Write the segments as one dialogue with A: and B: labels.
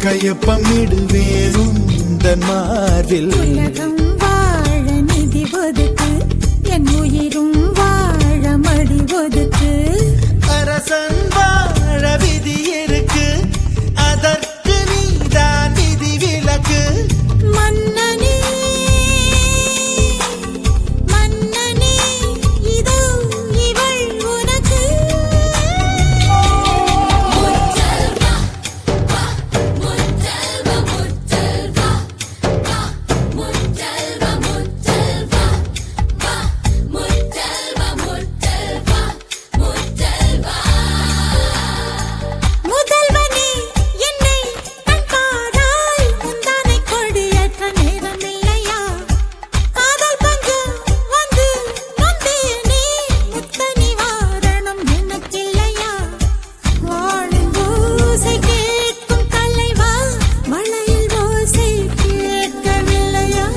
A: கையொப்பமிடுவேன் உந்தன் மார்பில்.
B: உலகம் வாழ நிதி ஒதுக்கு, என் உயிரும் வாழ மடி ஒதுக்கு.
A: அரசன் வாழ விதி இருக்கு, அதற்கு நீதான் விதி விலக்கு.
B: மன்னனே மன்னனே இதோ இவள் உனக்கு. முத்தல்வா வா முத்தல்வா முத்தல்வா வா முத்தல்வா முத்தல்வா வா முத்தல்வா முத்தல்வா முத்தல்வா. முதல்வனே என்னை கண்பாராய், முந்தானை கொடியேற்ற நேரம் இல்லையா? காதல் பஞ்சம் வந்து நொந்தேனே, முத்த நிவாரணம் எனக்கில்லையா? வாழின் ஓசை கேட்கும் தலைவா, மழையில் ஓசை கேட்கவில்லையா?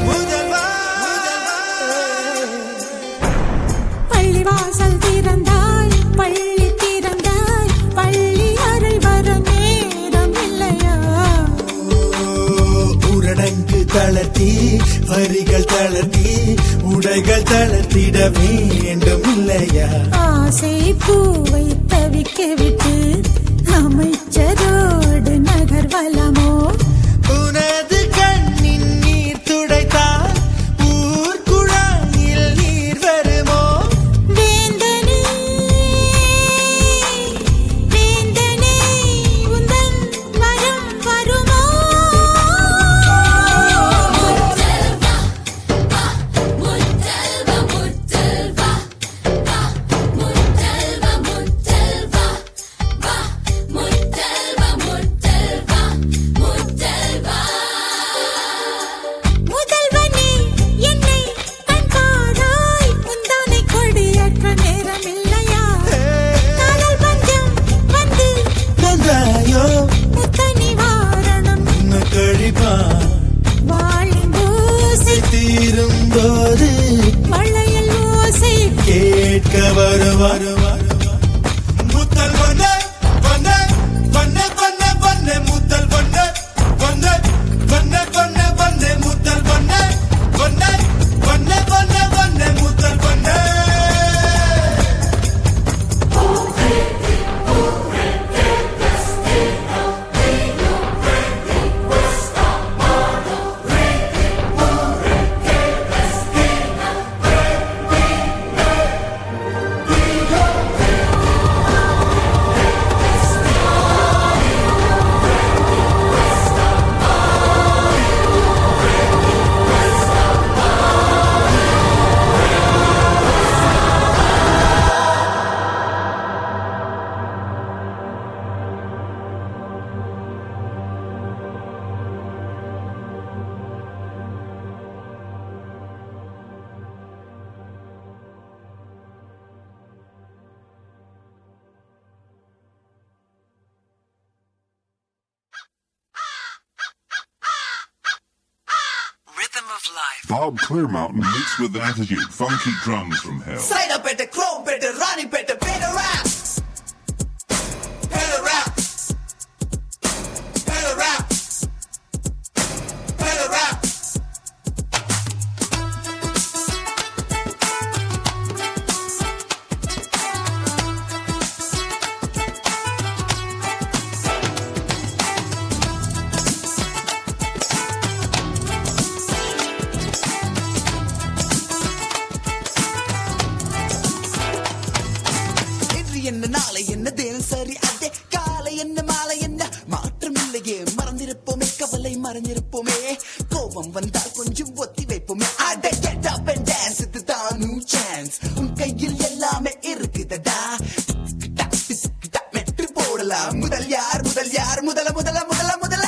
A: முதல்வா
B: பள்ளிவாசல் திறந்தாய், பள்ளி திறந்தாய், பள்ளி அறை வர நேரம் இல்லையா?
A: ஊரடங்கு தளர்த்தி, வரிகள் தளர்த்தி, உடைகள் தளர்த்திட வேண்டும் இல்லையா?
B: ஆசை பூவை தவிக்க விட்டு அமைச்சரோடு நகர்வலமோ?
A: உனது கண்ணின் நீர் துடைத்தால் ஊர் குழாயில் நீர் வருமோ?
B: வேந்தனே வேந்தனே உந்தன் வரம் வருமோ? முத்தல்வா வா முத்தல்வா முத்தல்வா வா முத்தல்வா முத்தல்வா வா முத்தல்வா முத்தல்வா முத்தல்வா. முதல்வனே என்னை கண்பாராய், முந்தானை கொடியேற்ற நேரம் இல்லையா? காதல் பஞ்சம் வந்து
A: நன்றாயோ
B: முத்த நிவாரணம்
A: உன்னை கழிப்பா
B: வாழின் ஓசை
A: தீரும் போது
B: மழையில் ஓசை
A: கேட்க வருவார். முத்தல் வண்ண வண்ண வண்ண வண்ண வண்ண முத்தல் வண்ண வண்ண வண்ண வண்ண வண்ண முத்தல் வண்ண வண்ண வண்ண வண்ண வண்ண முத்தல் வண்ண.
C: Bob Clearmountain mixed with attitude, funky drums from hell.
D: Side up at the chrome, better running, better rap. Better rap. Better rap. Better rap. என்ன நாளை என்ன தினசரி அதே காலை என்ன மாலை என்ன மாற்றம் இல்லையே மறந்திருப்போமே கவலை மறந்திருப்போமே கோபம் வந்தால் கொஞ்சம் ஒத்தி வைப்போமே அட கெட் அப் அண்ட் டான்ஸ் இதுதான் நியூ சான்ஸ் உன் கையில் எல்லாமே இருக்குதடா மெட்டு போடலாம் முதல் யார் முதல் யார் முதல முதல முதல முதல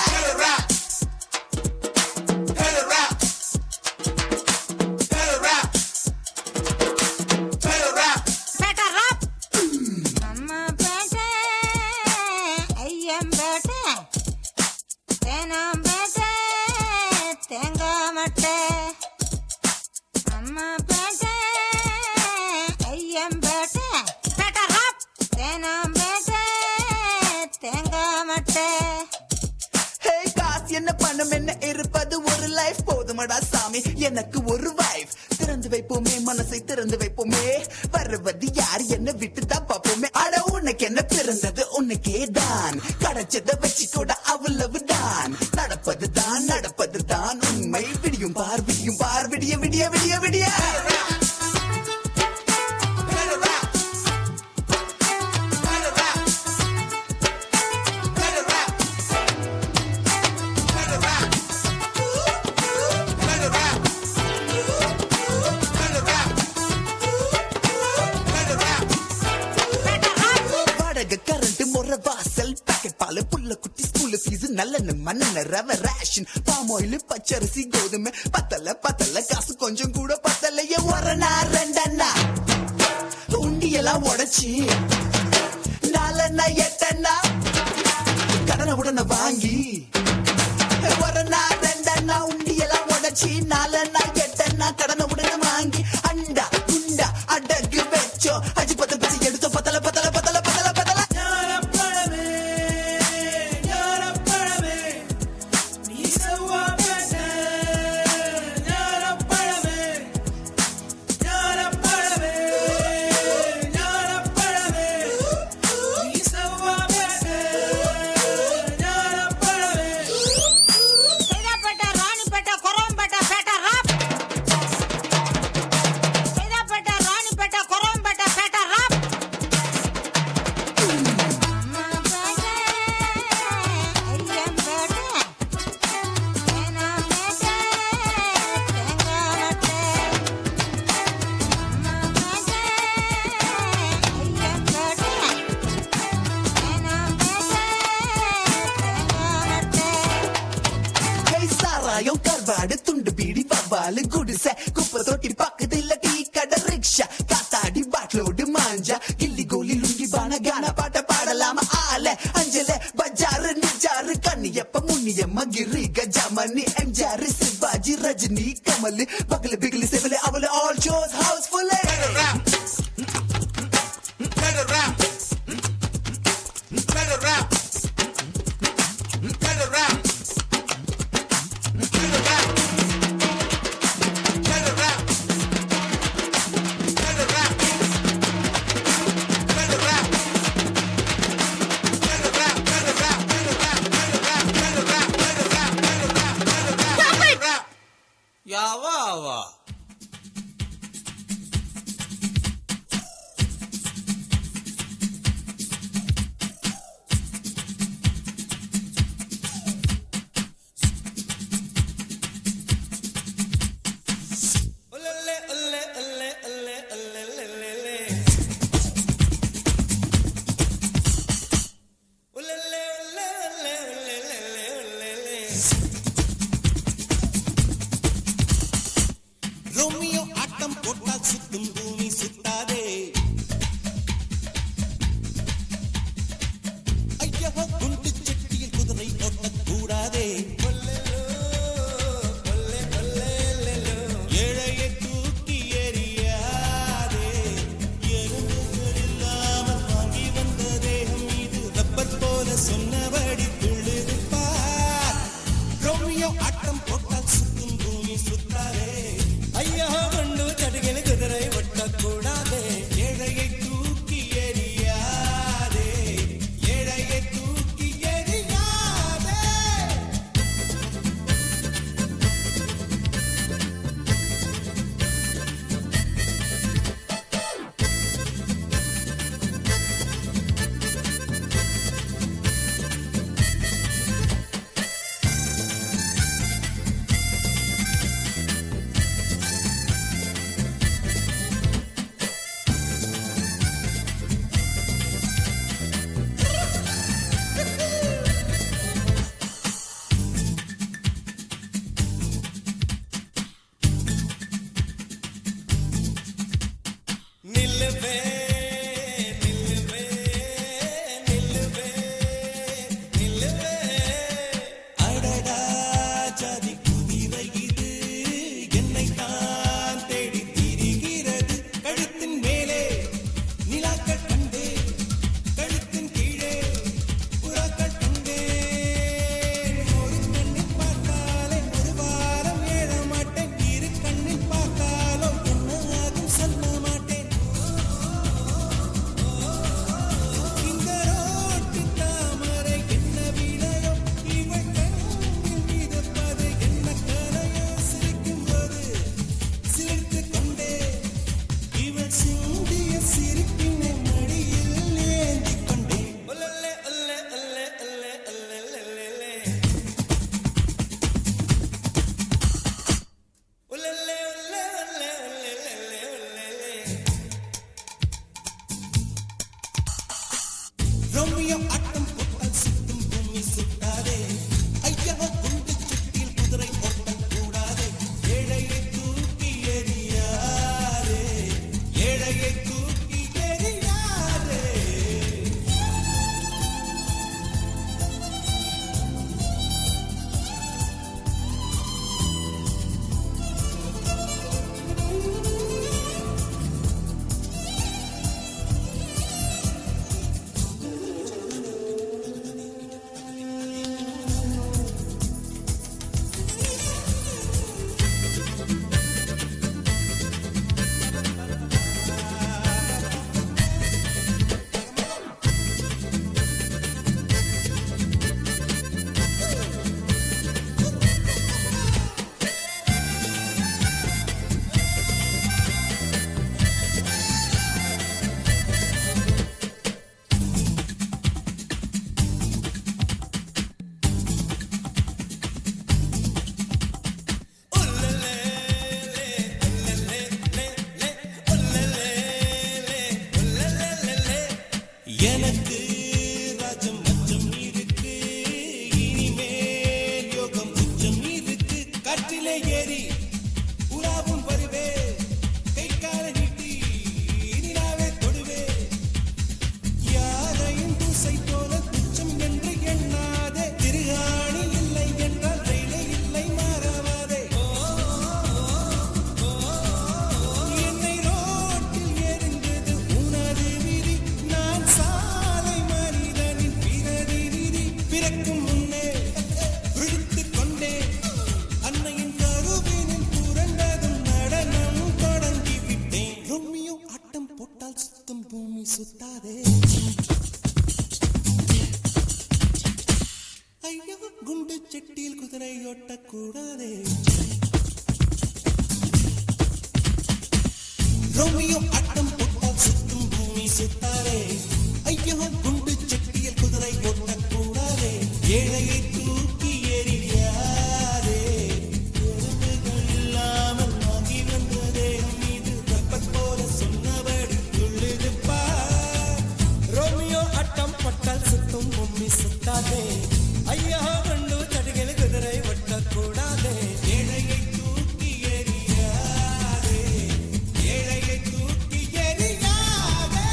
D: போதுமடா சாமி எனக்கு ஒரு வைஃப். திறந்து வைப்போமே மனசை திறந்து வைப்போமே, வருவது யார் என்ன விட்டுதான் பார்ப்போமே. அட உனக்கு என்ன பிறந்தது உனக்கே தான், கிடைச்சத வச்சுக்கூட அவ்வளவுதான். நடப்பது தான் உண்மை. விடியும் பார் விடிய விடிய விடிய விடிய கரண்ட் முறை வாசல் பாக்கெட் பால் புள்ள குட்டி ஸ்கூல் ஃபீஸ் நல்லெண்ணு மண்ணெண்ண ரவ ரேஷன் பாமாயில் பச்சரிசி கோதுமை பத்தல காசு கொஞ்சம் கூட பத்தலையே. ஒரணா ரெண்டண்ணா உண்டியெல்லாம் உடைச்சி 4 அண்ணா 8 அண்ணா கடனை உடனே வாங்கி. ஒரணா ரெண்டண்ணா உண்டியெல்லாம் உடைச்சி 4 அண்ணா 8 அண்ணா கடனை உடனே வாங்கி. அண்டா குண்டா அடகு வச்சோ அஜி பத்து பசி எடுத்தோ பத்தல கருவாடு துண்டு பீடி பவாலு குடிசை குப்பை தொட்டி பக்கத்துல டீ கடை ரிக்ஷா காத்தாடி பாட்லோடு மாஞ்சா கில்லி கோலி லுங்கி பான கான பாட்ட பாடலாம ஆல அஞ்சல பஜாரு நிஜாரு கண்ணியப்ப முன்னியம்மா கிரி கஜாமணி எம்ஜிஆர் சிவாஜி ரஜினி கமல் பகல பிகலி செவல அவல ஆல் ஷோஸ் ஹவுஸ்ஃபுல்.
A: யாவா
E: ரோமியோ ஆட்டம் போட்டால் சுத்தும் பூமி சுத்தாதே. ஐயோ குண்டு செட்டியில் குதிரை ஓட்டக்கூடாதே. ஏழையை தூக்கி எறியாதே. எறும்புகள் இல்லாமல் வாங்கி வந்த தேகம் இது ரப்பர் போல சொன்னபடி துள்ளிருப்பார். ரோமியோ ஆட்டம் போட்டால் சுத்தும் பூமி சுத்தாதே. ஐயா கொண்டு கடுகளை குதிரை ஒட்டக்கூடாதே. ஏழையை தூக்கி எறியாதே. ஏழையை தூக்கி எறியாதே. நில்லுவே நில்லுவே நில்லுவே நில்லுவே. அடடா ஜாதி குதிரை இது என்னை தான் தேடி திரிகிறது. கழுத்தின் மேலே நிலாக்கள் கண்டே, கழுத்தின் கீழே புறாக்கள் கண்டே. ஒரு கண்ணி பார்த்தாலே ஒரு வாரம் ஏழமா போட்டால் சுத்தும் பூமி சுத்தாதே ஐயோ குண்டு செட்டியில் குதிரை ஓட்டக்கூடாதே ரோமியோ ஆட்டம் போட்டால் சுத்தும் பூமி சுத்தாதே ஐயோ குண்டு செட்டியில் குதிரை ஓட்டக்கூடாதே ஏழையை தூக்கி எறியாதே எறும்புகள் இல்லாமல் ஆகி வந்ததே மீது வெப்பத் போல சொன்னபடி துள்ளுதுப்பா ரோமியோ ஆட்டம் போட்டால் சுத்தும் பூமி சுத்தாதே ஐயோ குண்டு செட்டியில் குதிரை ஓட்டக்கூடாதே ஏழையை தூக்கி எறியாதே ஏழையை தூக்கி எறியாதே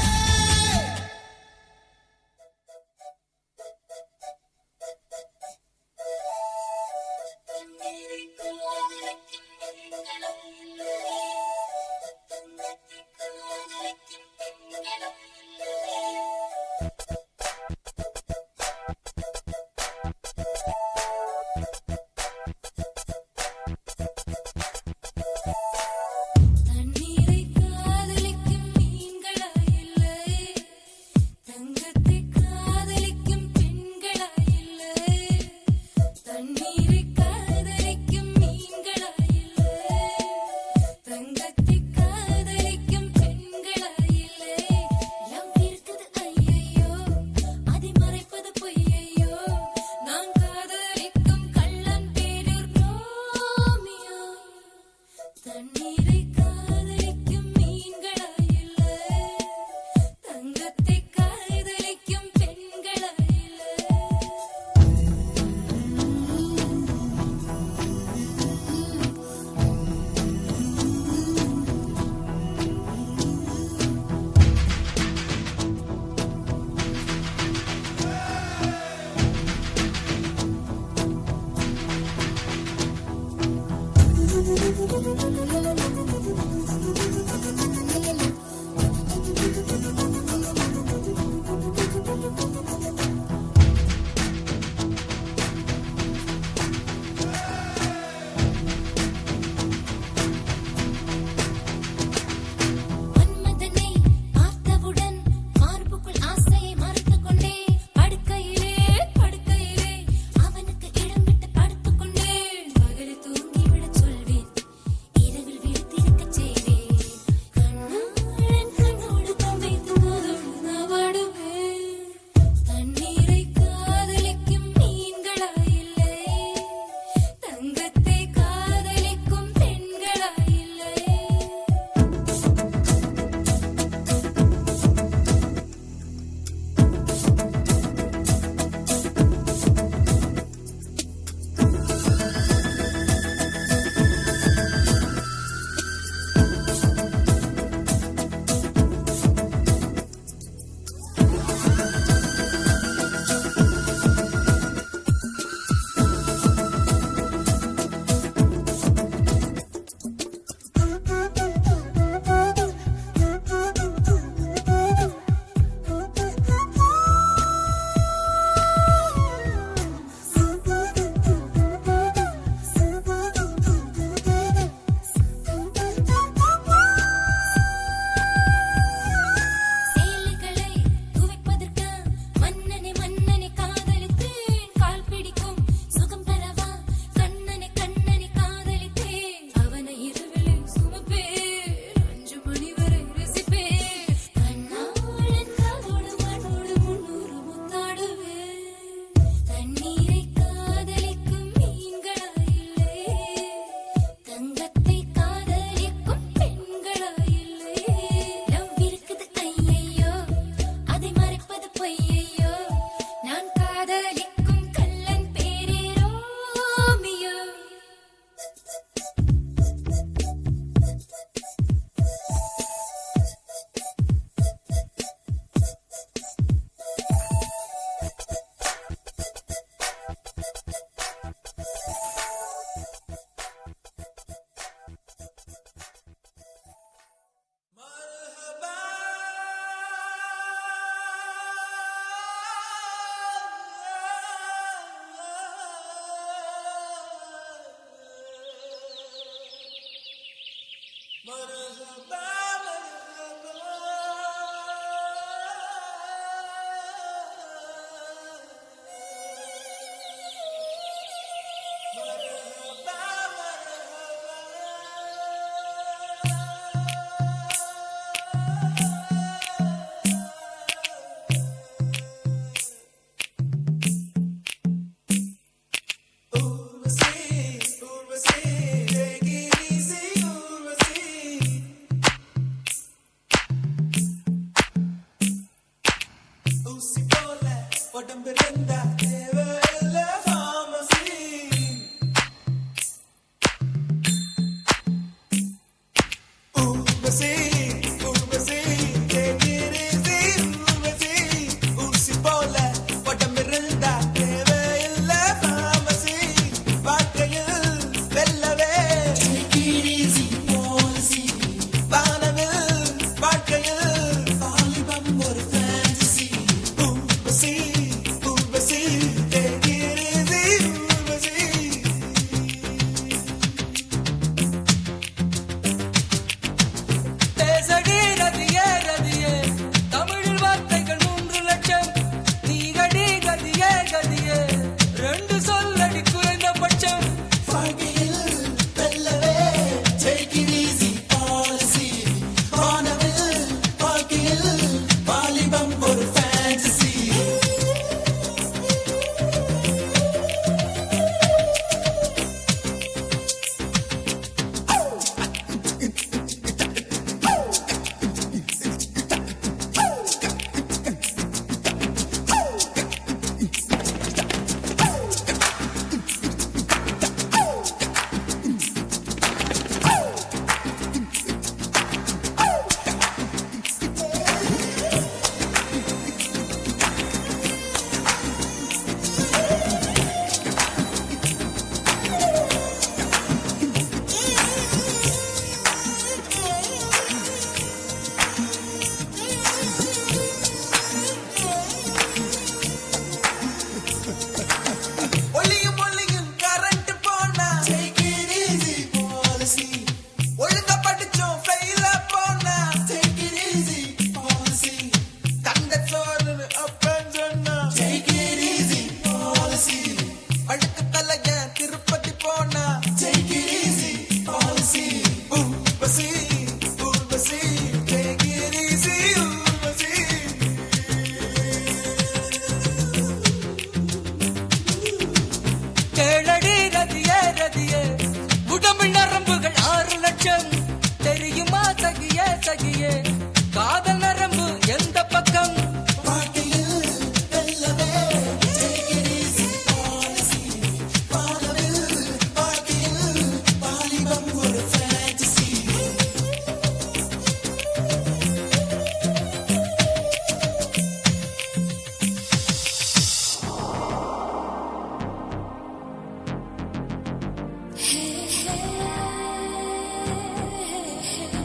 E: உடம்பு ரெண்டா தேவையில்ல pharmacy. Urvashi, Urvashi, take it easy, Urvashi. ஊசி போல உடம்பு ரெண்டா தேவையில்ல pharmacy. வாழ்க்கையில் வெல்லவே take it easy, policy. வானவில் வாழ்க்கையில் வாலிபம் ஒரு fantasy. Urvashi, Urvashi, take it easy, Urvashi.
F: பேசடி ரதியே ரதியே தமிழில் வார்த்தைகள் 3 லட்சம் நீகடி கதியே கதியே 2 சொல்லடி குறைந்தபட்சம்
E: வாழ்க்கையில் வெல்லவே take it easy, policy. வானவில் வாழ்க்கையில் வாலிபம் ஒரு fantasy. ஒளியும் ஒளியும் கரண்ட் போனா take it easy, policy. ஒழுங்கா படிச்சோம் ஃபெயில போனா take it easy, policy. தந்த சோறு அப்பன் சொன்னா take it easy, policy. அழுக்கு தலைய திருப்பதி போனா take it easy, policy. Urvashi, Urvashi, take it easy, Urvashi.
F: கேளடி ரதியே ரதியே உடம்பில் நரம்புகள் 6 லட்சம் தெரியுமா சகியே சகியே காதல் நரம்பு எந்த பக்கம்
E: வாழ்க்கையில் வெல்லவே take it easy, policy. வானவில் வாழ்க்கையில் வாலிபம் ஒரு fantasy.
B: Hey, hey, hey, hey.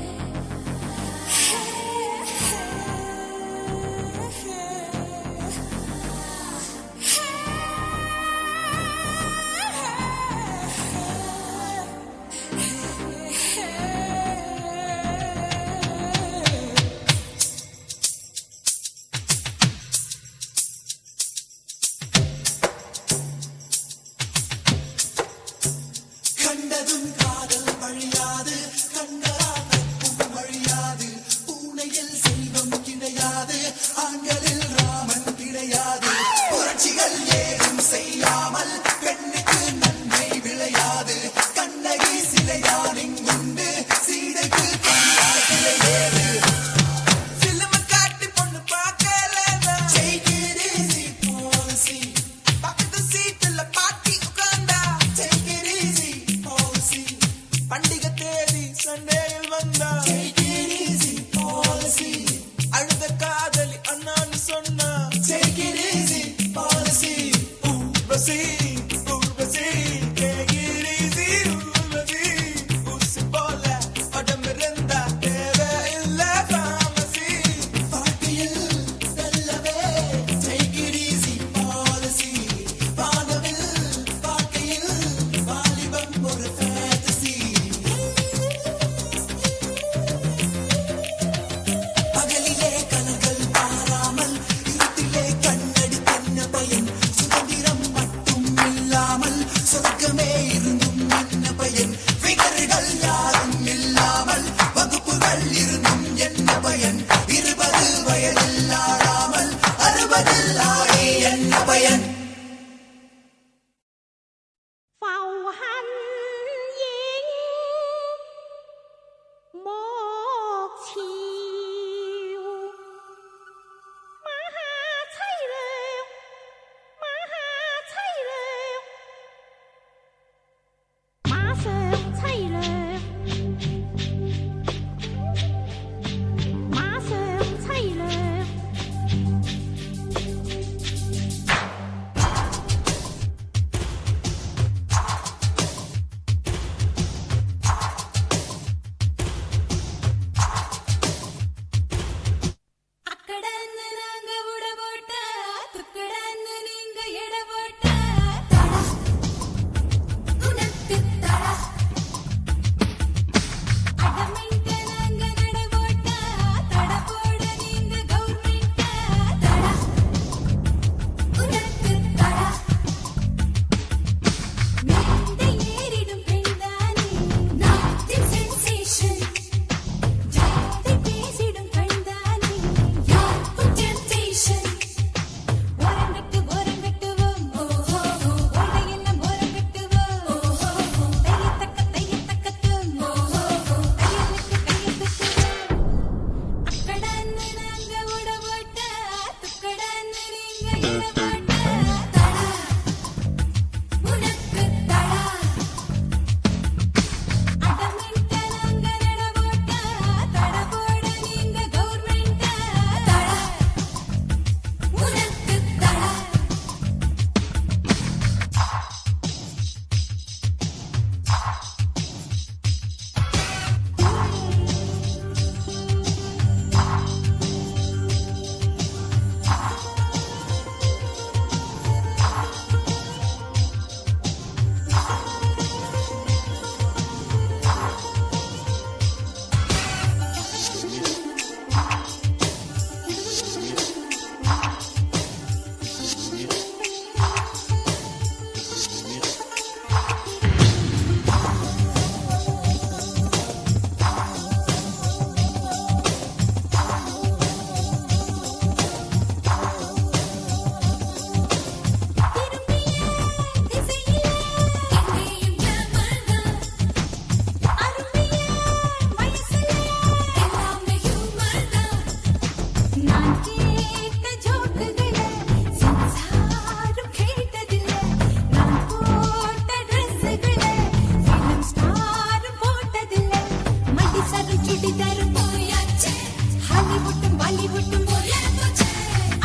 B: அள்ளி விட்டும்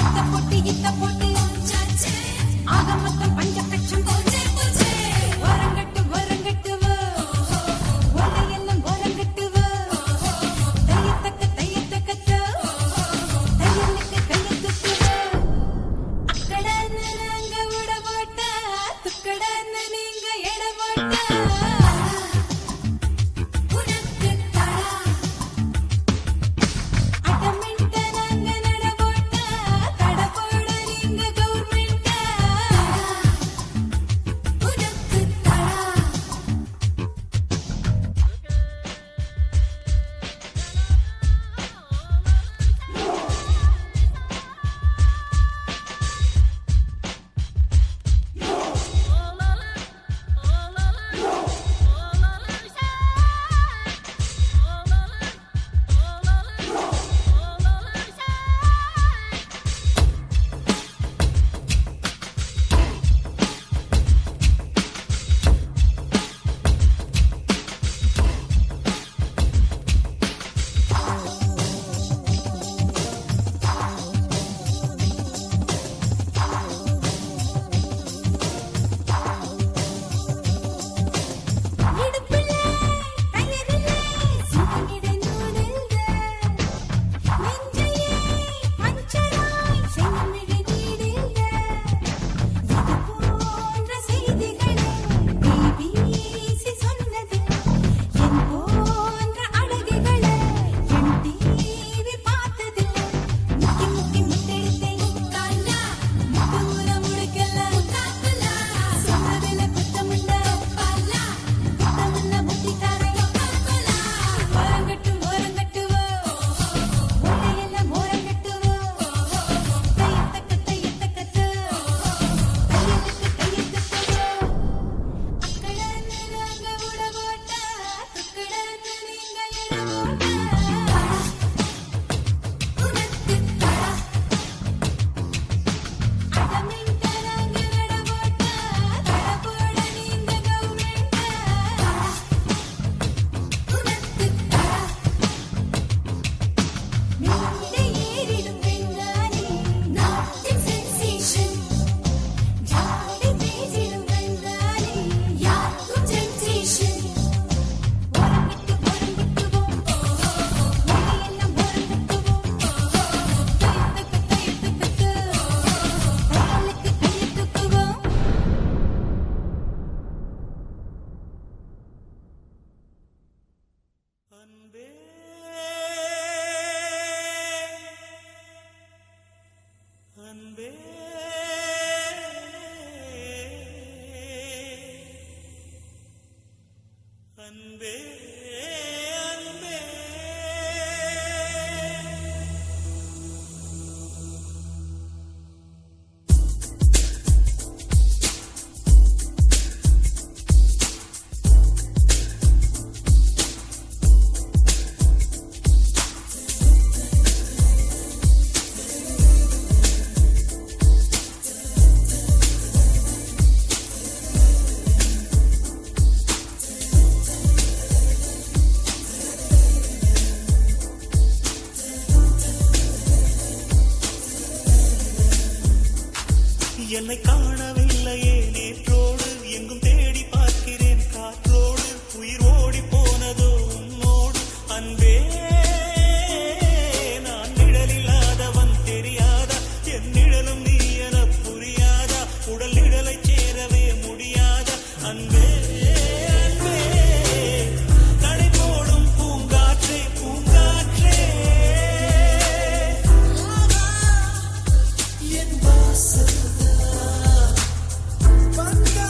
B: அத்தை போட்டு இத்த போட்டு ஆக மொத்தம் பஞ்ச கச்சம் ஓரங்கட்டு ஓரங்கட்டுவோ ஓலையெல்லாம் ஓரங்கட்டுவோ தையத்தக்க தையத்தக்கத்தோ தையலுக்கு கையத்துக்குவோ அக்கடன்னு நாங்க விட போட்டா துக்கடன்னு நீங்க எட போட்டா உனக்கு தடா அட்டமெண்ட நாங்க நட போட்டா தட போட நீங்க கவர்மெண்டா உனக்கு தடா இடுப்புல கயிறுல சிங்கிட நூடுல்ல நெஞ்சையே பஞ்சராய் செங்கமிழி நீடில்ல இது போன்ற செய்திகளை பிபிசி சொன்னது என் போன்ற அழகுகளை என் டிவி பார்த்ததில்லை முக்கி முக்கி முத்தெடுத்தேன் காலா முத்து ஊற முடுக்கல காக்கலா சொன்னதில்ல குத்தமுண்ட பாலா குத்தமுள்ள முத்திக்காரையோ காக்கலா ஓரங்கட்டு ஓரங்கட்டுவோ ஓலையெல்லாம் ஓரங்கட்டுவோ தையத்தக்க தையத்தக்கத்தோ தையலுக்கு கையத்துக்குவோ அக்கடன்னு நாங்க விட போட்டா துக்கடன்னு நீங்க எட போட்டா உனக்கு தடா அட்டமெண்ட நாங்க நட போட்டா தட போட நீங்க கவர்மெண்டா உனக்கு தடா மேடை ஏறிடும் பெண்தானே நாட்டின் sensation ஜாடை பேசிடும் பெண்தானே யாருக்கும் temptation ஓரங்கட்டு ஓரங்கட்டுவோம் ஓலையெல்லாம் ஓரங்கட்டுவோம் தையத்தக்க தையத்தக்கத்தோ தையலுக்கு கையத்துக்குவோம்
A: அன்பே அன்பே அன்பே அன்பே என்னை காணவில்லையே நேற்றோடு எங்கும் தேடி பார்க்கிறேன் காற்றோடு உயிர் ஓடி போனதோ உன்னோடு அன்பே நான் நிழலில்லாதவன் தெரியாதா என் நிழலும் நீ என புரியாதா உடல் நிழலை சேரவே முடியாதா அன்பே அன்பே கடை போடும் பூங்காற்றே பூங்காற்றே
E: என் வாசல் வந்தா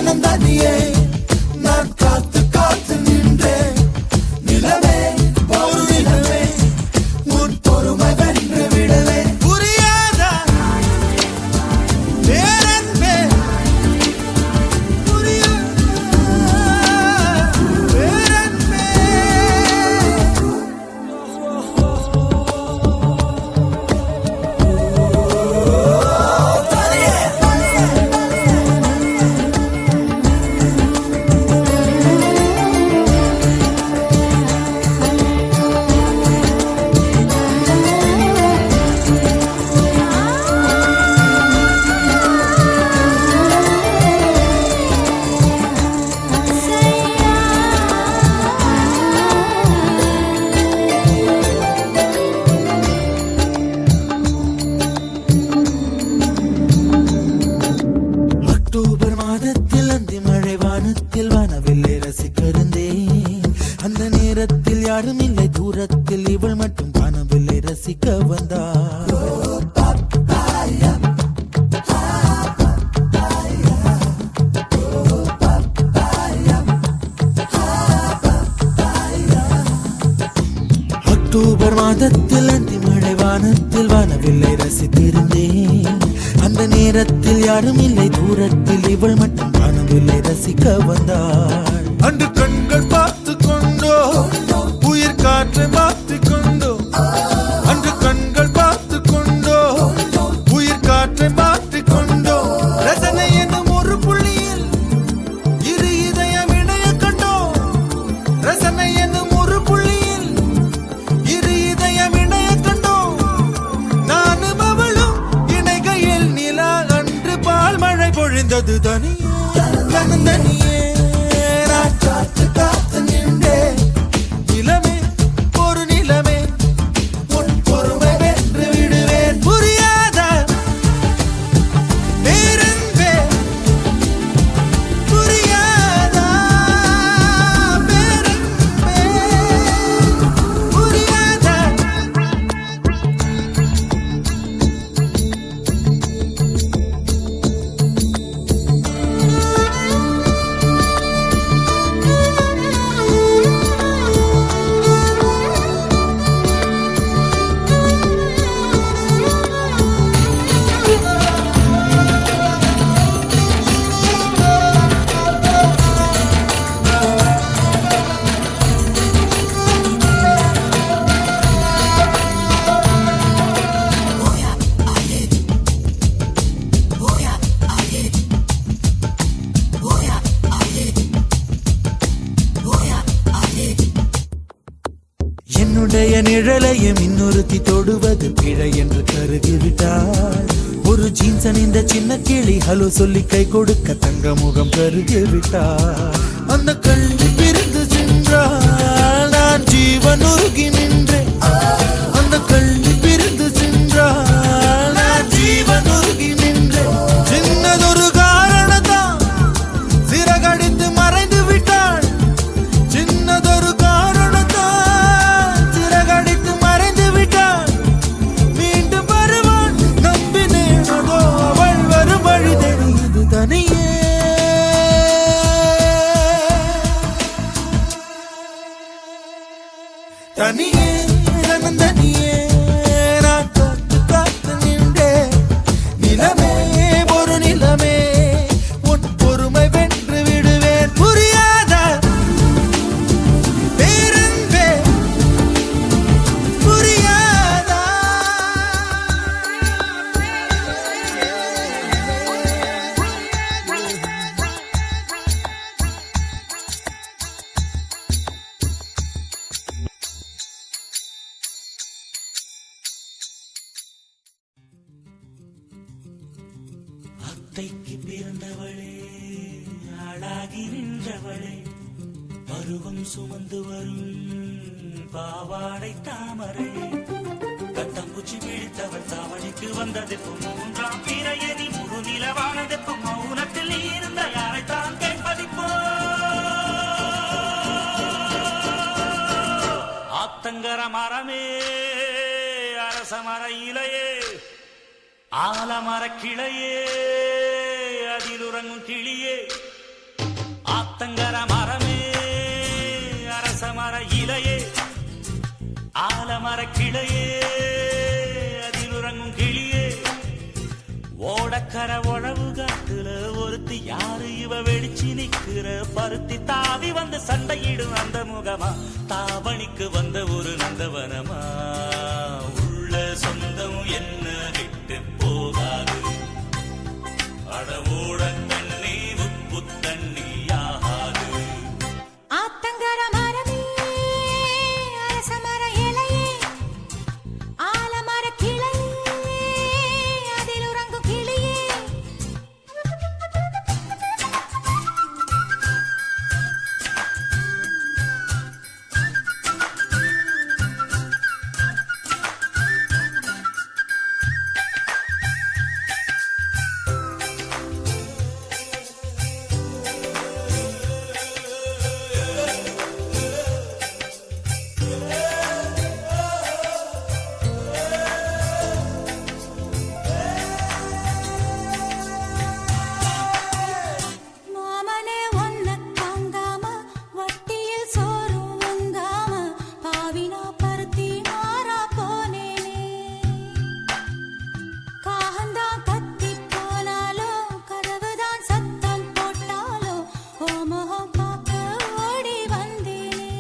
E: தனந்தனியே நான் காத்து காத்து நின்றேன் நிலவே ஒரு நிலவே உன் பொறுமை வென்று விடவே புரியாதா வேறென்பே அக்டோபர் மாதத்தில் அந்தி மழை வானத்தில் வானவில்லை ரசிக்கிறந்தேன் அந்த நேரத்தில் யாரும் இல்லை தூரத்தில் இவள் மட்டும் வானவில்லை ரசிக்க வந்தாள் அக்டோபர் மாதத்தில் அந்தி மழை வானத்தில் வானவில்லை ரசித்திருந்தேன் அந்த நேரத்தில் யாரும் இல்லை தூரத்தில் இவள் மட்டும் வானவில்லை ரசிக்க வந்தாள் அன்று கண்கள் பார்த்து கொண்டோ உயிர் காற்றை மாற்றிக் கொண்டோ அன்று கண்கள் பார்த்து கொண்டோ உயிர் காற்றை மாற்றிக் கொண்டோ ரசனை என்னும் ஒரு புள்ளியில் இரு இதயம் இணைய கண்டோ ரசனை என்னும் ஒரு புள்ளியில் இரு இதயம் இணைய கண்டோ நானும் அவளும் இணைகையில் நிலா அன்று பால் மழை பொழிந்தது தனியே தனியே நான் காத்து காத்து நின்றேன் நிலமே ஒரு நிலமே உன் பொறுமை வென்று விடுவேன் புரியாதா பேரன்பே புரியாதா பேரன்பே புரியாதா என்னுடைய நிழலையும் இன்னொருத்தி தொடுவது பிழை என்று கருதிவிட்டாள் ஒரு ஜீன்ஸ் அணிந்த சின்ன கிளி ஹலோ சொல்லி கை கொடுக்க தங்க முகம் கருகிவிட்டாள் அந்த கல்வி பிரிந்து சென்றாள் நான் ஜீவன் உருகி நின்றேன் அந்த கல்வி பிரிந்து சென்றாள் நான் ஜீவன் உருகி நின்றேன் சின்னதொரு காரணத்தான் சிறகடித்து மறைந்து விட்டாள் சின்னதொரு காரணத்தான் சிறகடித்து மறைந்து விட்டாள் மீண்டும் வருவாள் நம்பினேன் அதோ அவள் வரும் வழி தெரியுது தனியே தனியே தனியே நான் காத்து காத்து நின்றேன் நிலமே ஒரு நிலமே உன் பொறுமை வென்று விடுவேன் புரியாதா பேரன்பே புரியாதா
A: அத்தைக்கு பிறந்தவளே ஆளாகி நின்றவளே பருவம் சுமந்து வரும் பாவாடை தாமரை கட்டம்பூச்சி பிடித்தவள் தாவணிக்கு வந்ததெப்பு மூன்றாம் பிறையணி முழு நிலவானதெப்பு மௌனத்தில் நீ இருந்த யாரைத்தான் கேட்பதிப்போ ஆத்தங்கர மரமே அரச மர இலையே ஆலமர கிளையே அதில் உறங்கும் கிளியே ஆலமர கிளையே அதில் உறங்கும் கிளியே ஓடக்கர உழவு காட்டுல ஒருத்தி யாரு இவ வெடிச்சு நிக்கிற பருத்தி தாவி வந்து சண்டையிடும் அந்த முகமா தாவணிக்கு வந்த ஒரு நந்தவனமா உள்ள சொந்தம் என்ன விட்டு போகாது அடவோட தண்ணி உப்பு தண்ணி ஆகாது
B: ஆத்தங்கர மரமே அரசமர இலையே ஆலமர கிளையே அதில் உறங்கும் கிளியே மாமனே ஒன்ன தாங்காம வட்டியில் சோறும் வாங்காம பாவினா பருத்தி மாறா போனேனே காகந்தான் கத்தி போனாலும் கதவுதான் சத்தம் போட்டாலும் ஓ முகம் பார்க்க ஓடி வந்தேனே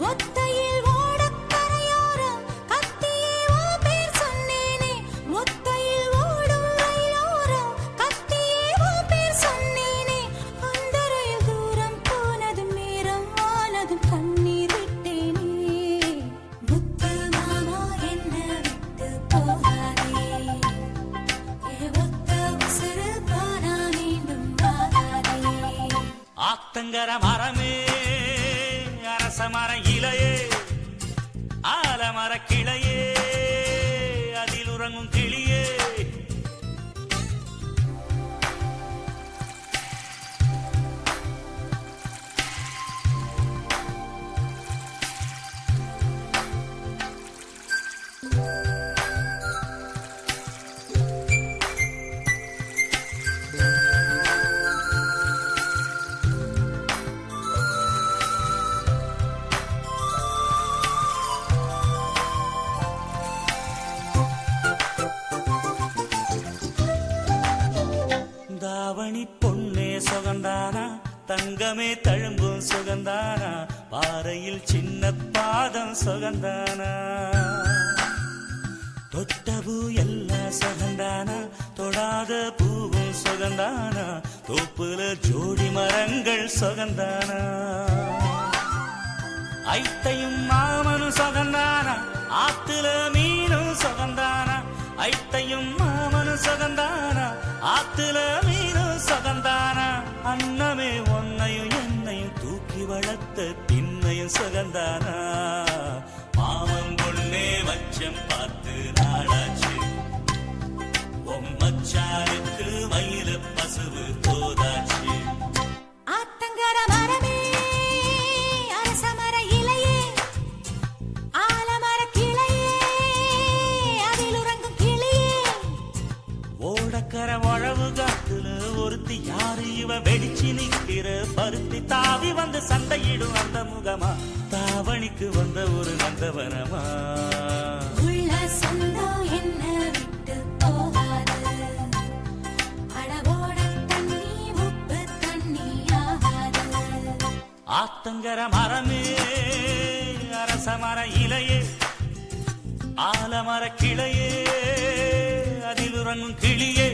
B: ஒத்தையில் ஓடக்கரையோரம் கத்தியே ஓ பேர் சொன்னேனே ஒத்தையில் ஓடும் ரயிலோரம் கத்தியே ஓ பேர் சொன்னேனே அந்த ரயில் தூரம் போனதும் நேரம் ஆனதும் கண்ணீர் விட்டேனே முத்து மாமா என்ன விட்டு போகாதே ஒத்த உசுறு போனா மீண்டும் வாராதே
A: ஆத்தங்கர மரமே அரசமர இலையே ஆலமர கிளையே அதில் உறங்கும் கிளியே தாவணி பொன்னே சுகந்தானா தங்கமே தழும்பும் சுகந்தானா பாறையில் சின்ன பாதம் சுகந்தானா தொட்டபூ எல்லாம் சுகந்தானா தொடாத பூவும் சுகந்தானா தோப்புல ஜோடி மரங்கள் சுகந்தானா ஐத்தையும் மாமனும் சுகந்தானா ஆத்துல மீனும் சுகந்தானா ஐத்தையும் மாமனும் சுகந்தானா ஆத்துல மீனும் சுகந்தானா அன்னமே ஒன்னையும் என்னையும் தூக்கி வளர்த்த திண்ணையும் சுகந்தானா மாமன் பொண்ணே வச்சம் பார்த்து நாளாச்சு மச்சானுக்கு மயில பசுவு தோதாச்சு
B: ஆத்தங்கர மரமே அரசமர இலையே ஆலமர கிளையே அதில் உறங்கும் கிளியே
A: ஓடக்கர உழவு காட்டுல ஒருத்தி யாரு இவ வெடிச்சு நிக்கிற பருத்தி தாவி வந்து சண்டையிடும் அந்த முகமா தாவணிக்கு வந்த ஒரு நந்தவனமா
B: உள்ள சொந்தம் என்ன விட்டு போகாது அடவோட தண்ணி உப்பு தண்ணி ஆகாது
A: ஆத்தங்கர மரமே அரசமர இலையே ஆலமர கிளையே அதில் உறங்கும் கிளியே